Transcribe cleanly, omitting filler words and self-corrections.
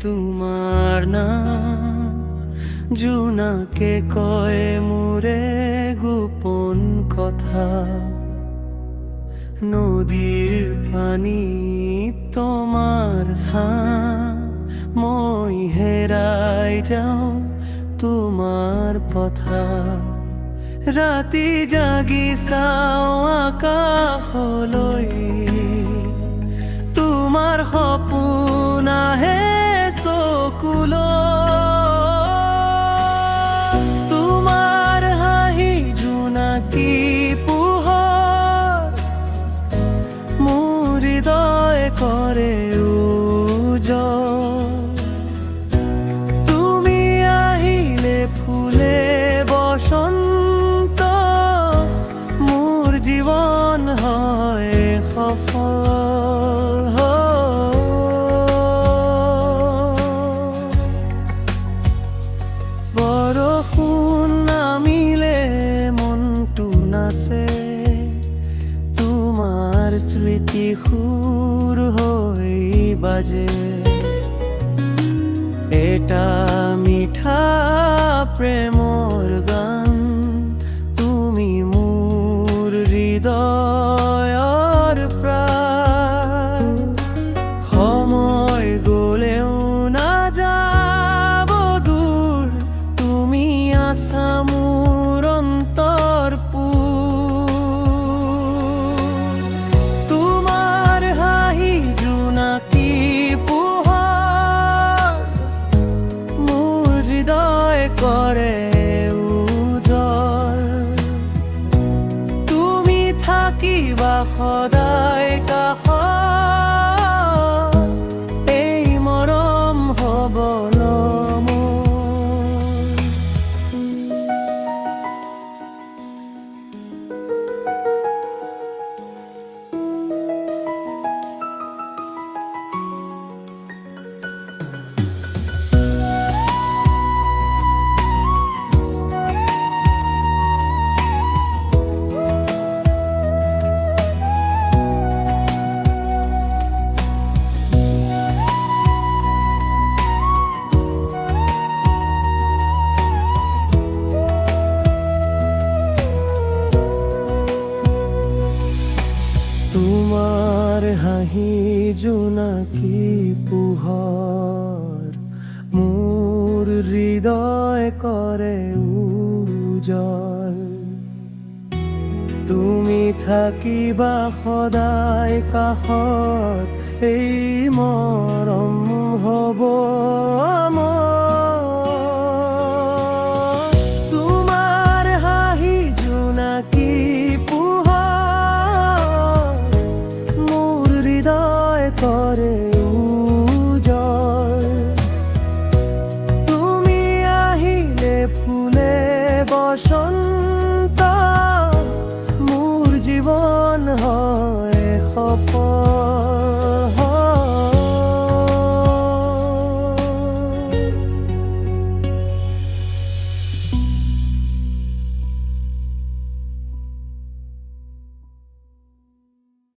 তোমার নাম জোনাকে কয় মোরে গোপন কথা। নদীর পানি তোমার ছাঁ, মই হেৰাই যাওঁ তোমাৰ পথা। ৰাতি জাগি চাওঁ আকাশলৈ, তোমাৰ সপোন আহে চকুলৈ। তোমাৰ হাঁহি জোনাকী পোহৰ, মোৰ হৃদয় কৰে উজ্জ্বল। তুমি আহিলে ফুলে বসন্ত, মোৰ জীৱন হয় সফল। বৰষুণ নামিলে মনটো নাচে, তোমাৰ স্মৃতি সুৰ হৈ বাজে। এটা মিঠা প্ৰেমৰ গান, তুমি মোৰ হৃদয়ৰ প্ৰাণ। সময় গলেও নাযাব দূৰ, তুমি আছা মোৰ অন্তৰপুৰ। তোমাৰ হাঁহি জোনাকী পোহৰ, মোৰ হৃদয় কৰে উজ্জ্বল। তুমি থাকিবা সদায় কাষত, এই মৰম হ'ব মোৰ। তোমাৰ হাঁহি জোনাকী পোহৰ, মোৰ হৃদয় কৰে উজ্জ্বল। তুমি থাকিবা সদায় কাষত, এই মৰম হ'ব আমাৰ। তোমাৰ হাঁহি জোনাকী করে উজ্জ্বল। তুমি আহিলে ফুলে বসন্ত,